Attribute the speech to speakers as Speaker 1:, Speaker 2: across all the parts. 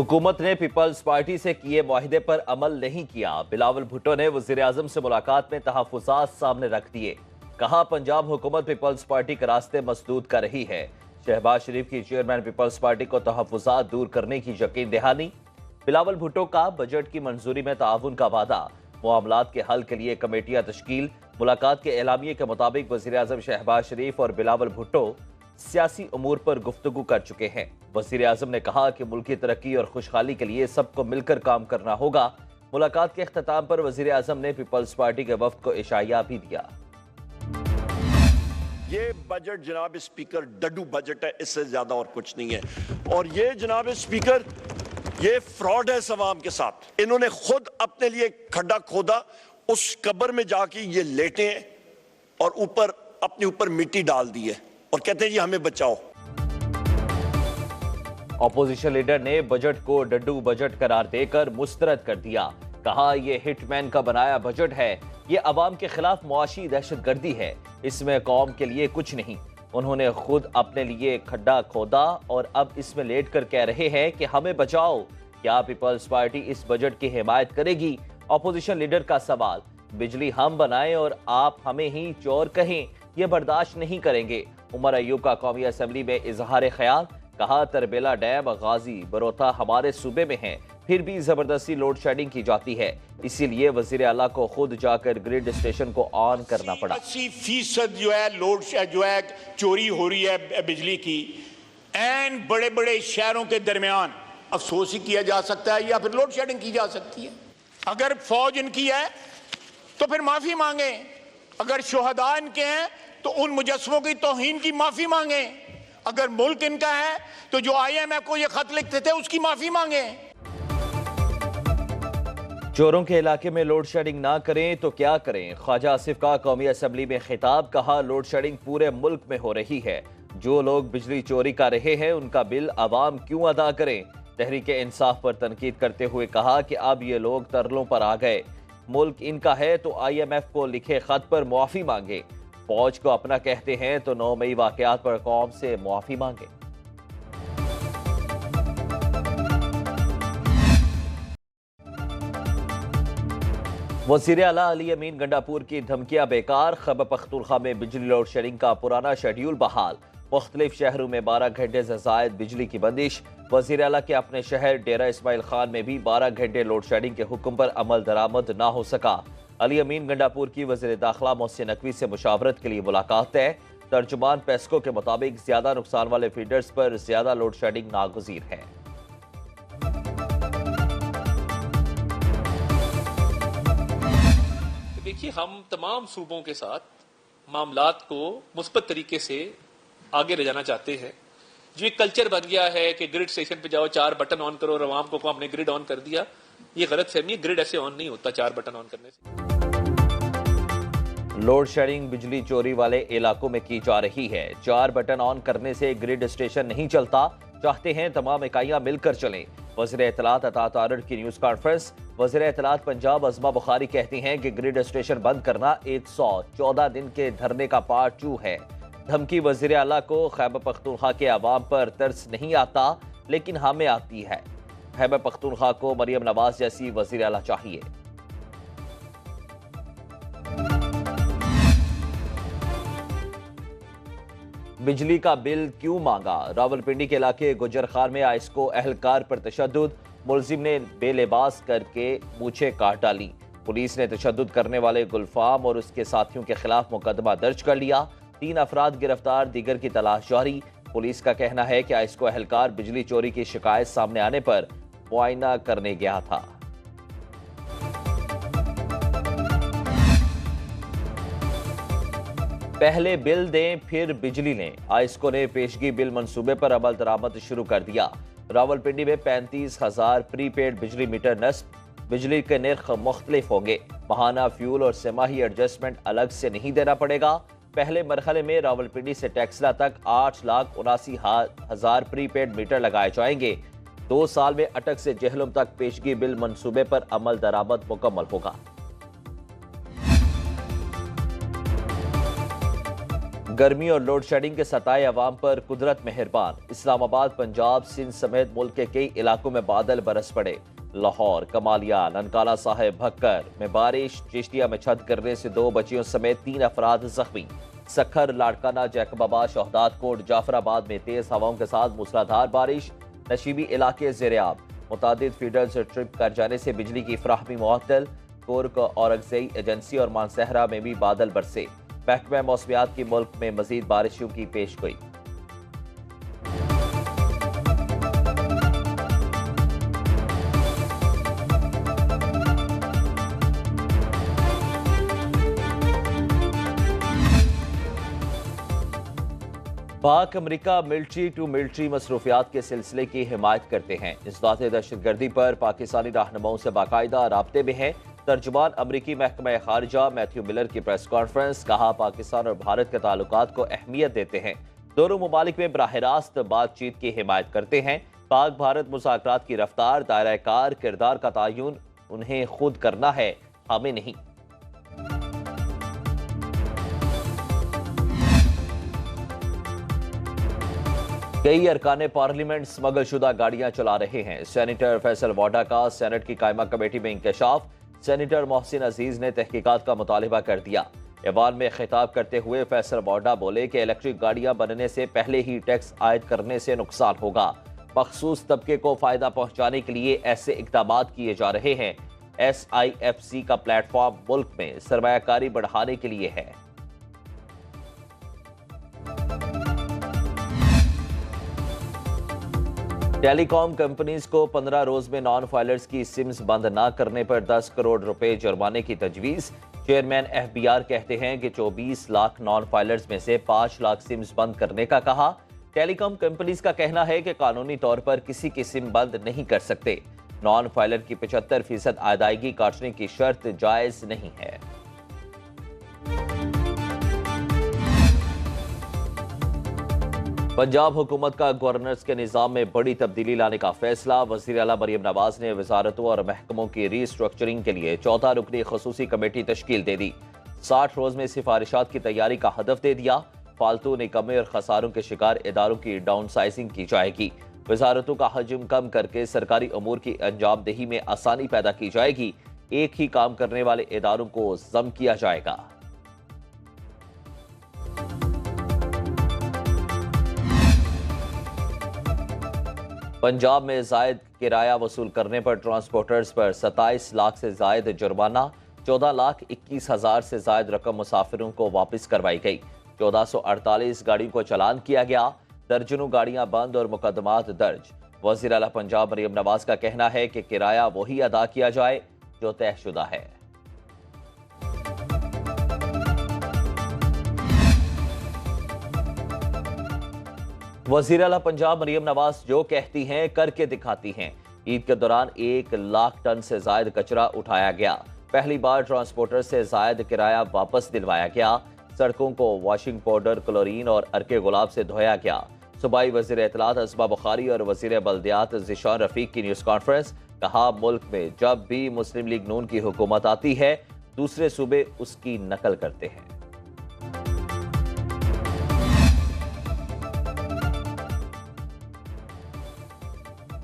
Speaker 1: हुकूमत ने peoples party से किए मुआहिदे पर अमल नहीं किया। बिलावल भुट्टो ने वजीर आजम से मुलाकात में तहफ्फुज़ात सामने रख दिए। कहा, पंजाब हुकूमत पीपल्स पार्टी के रास्ते मसदूद कर रही है। शहबाज शरीफ की चेयरमैन पीपल्स पार्टी को तहफ्फुज़ात दूर करने की यकीन दहानी। बिलावल भुट्टो का बजट की मंजूरी में ताउन का वादा। मामलात के हल के लिए कमेटियां तश्कील। मुलाकात के एलामिये के मुताबिक वजीर आजम शहबाज शरीफ और बिलावल भुट्टो सियासी उमूर पर गुफ्तगू कर चुके हैं। वजीर आजम ने कहा कि मुल्क की तरक्की और खुशहाली के लिए सबको मिलकर काम करना होगा। मुलाकात के अख्ताम पर वजीर आजम ने पीपल्स पार्टी के वफ्द को इशाया भी दिया।
Speaker 2: ये बजट जनाब स्पीकर डड्डू बजट है, इससे ज्यादा और कुछ नहीं है। और ये जनाब स्पीकर ये फ्रॉड है सवाम के साथ। इन्होंने खुद अपने लिए खड्डा खोदा, उस कब्र में जाके ये लेटे हैं और ऊपर अपने ऊपर मिट्टी डाल दी है और कहते हैं जी हमें बचाओ।
Speaker 1: ऑपोजिशन लीडर ने बजट को डड्डू बजट करार देकर मुस्तरद कर दिया। कहा, यह हिटमैन का बनाया बजट है। ये अवाम के खिलाफ मुआशी दहशतगर्दी है। इसमें कौम के लिए कुछ नहीं। उन्होंने खुद अपने लिए खड्डा खोदा और अब इसमें लेट कर कह रहे हैं कि हमें बचाओ। क्या पीपल्स पार्टी इस बजट की हिमायत करेगी? ऑपोजिशन लीडर का सवाल। बिजली हम बनाएं और आप हमें ही चोर कहें, यह बर्दाश्त नहीं करेंगे। उमर अयूब का कौमी असम्बली में इजहार ख्याल। कहा, तरबेला डैम, गाजी, बरोता हमारे सूबे में हैं, फिर भी जबरदस्ती लोड शेडिंग की जाती है। इसीलिए वजीर आला को खुद जाकर ग्रिड स्टेशन को ऑन करना पड़ा।
Speaker 3: 80% जो है लोड जो है चोरी हो रही है बिजली की। एन बड़े बड़े शहरों के दरमियान अफसोस ही किया जा सकता है या फिर लोड शेडिंग की जा सकती है। अगर फौज इनकी है तो फिर माफी मांगे। अगर शुहदा इनके हैं तो उन मुजस्समों की तौहीन की माफी मांगे। अगर मुल्क इनका है तो जो IMF को ये खत लिखते थे उसकी माफी मांगे।
Speaker 1: चोरों के इलाके में लोड शेडिंग ना करें तो क्या करें? ख्वाजा आसिफ का कौमी असम्बली में खिताब। कहा, लोड शेडिंग पूरे मुल्क में हो रही है। जो लोग बिजली चोरी कर रहे हैं उनका बिल अवाम क्यों अदा करें? तहरीक इंसाफ पर तनकीद करते हुए कहा कि अब ये लोग तरलों पर आ गए। मुल्क इनका है तो IMF को लिखे खत पर मुआफी मांगे। फौज को अपना कहते हैं तो 9 मई वाकयात पर कौम से मुआफी मांगे। वज़ीर आला अली अमीन गंडापुर की धमकियां बेकार। खैबर पख्तूनख्वा में बिजली लोड शेडिंग का पुराना शेड्यूल बहाल। मुख्तलिफ शहरों में 12 घंटे से ज़ायद बिजली की बंदिश। वज़ीर आला के अपने शहर डेरा इस्माइल खान में भी 12 घंटे लोड शेडिंग के हुक्म पर अमल दरामद ना हो सका। अली अमीन गंडापुर की वज़ीर दाखिला मोहसिन नकवी से मुशावरत के लिए मुलाकात है। तर्जुमान पेस्को के मुताबिक ज्यादा नुकसान वाले फीडर्स पर ज्यादा लोड शेडिंग नागुज़ीर है।
Speaker 4: देखिए, हम तमाम सूबों के साथ मामलात को मुस्बत तरीके से आगे ले जाना चाहते हैं। जो एक कल्चर बन गया है कि ग्रिड स्टेशन पे जाओ, 4 बटन ऑन करो और आवाम को हमने ग्रिड ऑन कर दिया, ये गलत फहमी है। ग्रिड ऐसे ऑन नहीं होता 4 बटन ऑन करने से।
Speaker 1: लोड शेडिंग बिजली चोरी वाले इलाकों में की जा रही है। 4 बटन ऑन करने से ग्रिड स्टेशन नहीं चलता। चाहते हैं तमाम इकाइयां मिलकर चलें। वज़ीर इत्तलात अता तारड़ की न्यूज़ कॉन्फ्रेंस। वज़ीर इत्तलात पंजाब अज़मा बुखारी कहती हैं कि ग्रिड स्टेशन बंद करना 114 दिन के धरने का पार्ट 2 है। धमकी वज़ीर आला को, खैबर पख्तूनख्वा के अवाम पर तरस नहीं आता लेकिन हमें आती है। खैबर पख्तूनख्वा को मरियम नवाज जैसी वज़ीर आला चाहिए। बिजली का बिल क्यों मांगा? रावलपिंडी के इलाके गुजर खान में आइस्को अहलकार पर तशद्दुद। मुलजिम ने बेलिबास करके मूछें काट डाली। पुलिस ने तशद्दुद करने वाले गुलफाम और उसके साथियों के खिलाफ मुकदमा दर्ज कर लिया। 3 अफराद गिरफ्तार, दीगर की तलाश जारी। पुलिस का कहना है कि आइस्को अहलकार बिजली चोरी की शिकायत सामने आने पर मुआयना करने गया था। पहले बिल दें फिर बिजली लें। आइस्को ने पेशगी बिल मंसूबे पर अमल दरामद शुरू कर दिया। रावलपिंडी में 35,000 प्रीपेड बिजली मीटर नस्ब। बिजली के निर्ख मुख्तलिफ होंगे। माहाना फ्यूल और सेमाही एडजस्टमेंट अलग से नहीं देना पड़ेगा। पहले मरहले में रावलपिंडी से टेक्सला तक 8,79,000 प्रीपेड मीटर लगाए जाएंगे। 2 साल में अटक से जहलुम तक पेशगी बिल मंसूबे पर अमल दरामद मुकम्मल होगा। गर्मी और लोड शेडिंग के सताए अवाम पर कुदरत मेहरबान। इस्लामाबाद, पंजाब, सिंध समेत मुल्क के कई इलाकों में बादल बरस पड़े। लाहौर, कमालिया, ननकाना साहिब, भक्कर में बारिश। चिश्तिया में छत गिरने से 2 बच्चियों समेत 3 अफराद जख्मी। सखर, लाड़काना, जैकबाबाद, शहदाद कोट, जाफराबाद में तेज हवाओं के साथ मूसलाधार बारिश। नशीबी इलाके ज़ेर-ए-आब। मुतादिद फीडर्स ट्रिप कर जाने से बिजली की फ्राहमी मुअत्तल। कुर्क, औरंगज़ई एजेंसी और मानसहरा में भी बादल बरसे। महकमा मौसमियात की मुल्क में मजीद बारिशों की पेशगोई। पाक अमरीका मिलिट्री टू मिलिट्री मसरूफियात के सिलसिले की हिमायत करते हैं। इस्लात दहशतगर्दी पर पाकिस्तानी रहनुमाओं से बाकायदा राब्ते में है। तर्जुमान अमरीकी महकमा खारजा मैथ्यू मिलर की प्रेस कॉन्फ्रेंस। कहा, पाकिस्तान और भारत के ताल्लुकात को अहमियत देते हैं। दोनों मुमालिक में बराह रास्त बातचीत की हिमायत करते हैं। पाक भारत मुज़ाकरात की रफ्तार, दायरा कार, किरदार का तयन उन्हें खुद करना है, हमें नहीं। कई अरकान पार्लियामेंट स्मगलशुदा गाड़ियां चला रहे हैं। सेनेटर फैसल वाडा का सेनेट की कायमा कमेटी में इंकशाफ। सेनेटर मोहसिन अजीज ने तहकीकात का मुतालिबा कर दिया। ऐवान में खिताब करते हुए फैसल वाडा बोले कि इलेक्ट्रिक गाड़ियां बनने से पहले ही टैक्स आयद करने से नुकसान होगा। मखसूस तबके को फायदा पहुंचाने के लिए ऐसे इकदाम किए जा रहे हैं। SIFC का प्लेटफॉर्म मुल्क में सरमायाकारी बढ़ाने के लिए है। टेलीकॉम कंपनीज को 15 रोज में नॉन फाइलर्स की सिम्स बंद न करने पर 10 करोड़ रुपए जुर्माने की तजवीज। चेयरमैन FBR कहते हैं कि 24 लाख नॉन फाइलर्स में से 5 लाख सिम्स बंद करने का कहा। टेलीकॉम कंपनीज का कहना है कि कानूनी तौर पर किसी की सिम बंद नहीं कर सकते। नॉन फाइलर की 75% अदायगी काटने की शर्त जायज नहीं है। पंजाब हुकूमत का गवर्नर्स के निज़ाम में बड़ी तब्दीली लाने का फैसला। वज़ीर आला मरियम नवाज ने वजारतों और महकमों की रीस्ट्रक्चरिंग के लिए 14 रुकनी खसूसी कमेटी तश्कील दे दी। 60 रोज में सिफारिशात की तैयारी का हदफ दे दिया। फालतू, निकम्मे और खसारों के शिकार इदारों की डाउन साइजिंग की जाएगी। वजारतों का हजम कम करके सरकारी अमूर की अंजामदेही में आसानी पैदा की जाएगी। एक ही काम करने वाले इदारों को जम किया जाएगा। पंजाब में जायद किराया वसूल करने पर ट्रांसपोर्टर्स पर 27 लाख से जायद जुर्माना। 14,21,000 से जायद रकम मुसाफिरों को वापस करवाई गई। 1448 गाड़ियों को चालान किया गया। दर्जनों गाड़ियां बंद और मुकदमात दर्ज। वज़ीर आला पंजाब मरियम नवाज का कहना है कि किराया वही अदा किया जाए जो तयशुदा है। वज़ीर आला पंजाब मरियम नवाज जो कहती हैं करके दिखाती हैं। ईद के दौरान 1 लाख टन से जायद कचरा उठाया गया। पहली बार ट्रांसपोर्टर से जायद किराया वापस दिलवाया गया। सड़कों को वॉशिंग पाउडर, क्लोरीन और अर्के गुलाब से धोया गया। सूबाई वज़ीर इत्तलात असमा बुखारी और वज़ीर बल्दियात ज़िशान रफीक की न्यूज़ कॉन्फ्रेंस। कहा, मुल्क में जब भी मुस्लिम लीग नून की हुकूमत आती है दूसरे सूबे उसकी नकल करते हैं।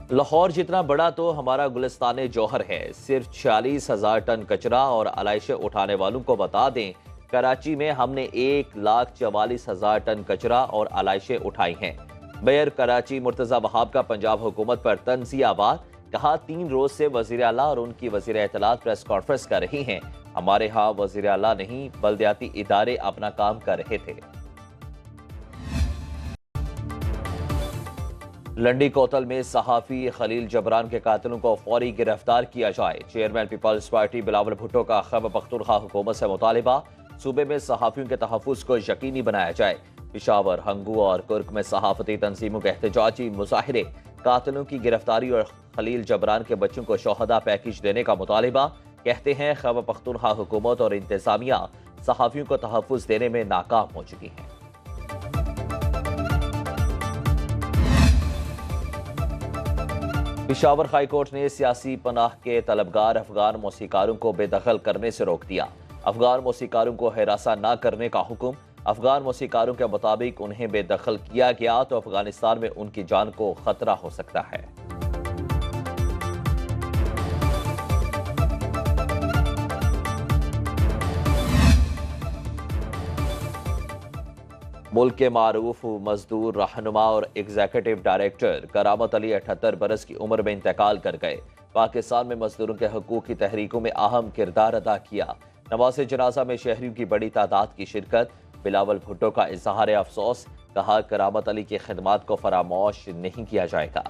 Speaker 1: लाहौर जितना बड़ा तो हमारा गुलिस्तान जौहर है। सिर्फ 46,000 टन कचरा और आलाइशें उठाने वालों को बता दें, कराची में हमने 1,44,000 टन कचरा और आलाइशें उठाई हैं। मेयर कराची मुर्तजा वहाब का पंजाब हुकूमत पर तंज़ियाबाद। कहा, 3 रोज से वज़ीर आला और उनकी वज़ीर इत्तलात प्रेस कॉन्फ्रेंस कर रही हैं। हमारे यहाँ वज़ीर आला नहीं बल्दियाती इदारे अपना काम कर रहे थे। लंडी कोतल में सहाफ़ी खलील जबरान के कातिलों को फौरी गिरफ्तार किया जाए। चेयरमैन पीपल्स पार्टी बिलावल भुट्टो का खैबर पख्तूनख्वा हुकूमत से मुतालिबा। सूबे में सहाफ़ियों के तहफ़्फ़ुज़ को यकीनी बनाया जाए। पेशावर, हंगू और कुर्क में सहाफ़ती तंजीमों के एहतजाजी मुजाहिरे। कातिलों की गिरफ्तारी और खलील जबरान के बच्चों को शोहदा पैकेज देने का मुतालिबा। कहते हैं खैबर पख्तूनख्वा हुकूमत और इंतजामिया सहाफ़ियों को तहफ़्फ़ुज़ देने में नाकाम हो चुकी है। पेशावर हाई कोर्ट ने सियासी पनाह के तलबगार अफगान मौसीकारों को बेदखल करने से रोक दिया। अफगान मौसीकारों को हिरासा न करने का हुक्म। अफगान मौसीकारों के मुताबिक उन्हें बेदखल किया गया तो अफगानिस्तान में उनकी जान को खतरा हो सकता है। मुल्क के मारूफ मजदूर रहनुमा और एग्जीक्यूटिव डायरेक्टर करामत अली 78 बरस की उम्र में इंतकाल कर गए। पाकिस्तान में मजदूरों के हकूक की तहरीकों में अहम किरदार अदा किया। नमाज़े जनाजा में शहरियों की बड़ी तादाद की शिरकत। बिलावल भुट्टो का इजहार अफसोस, कहा करामत अली की खिदमात को फरामोश नहीं किया जाएगा।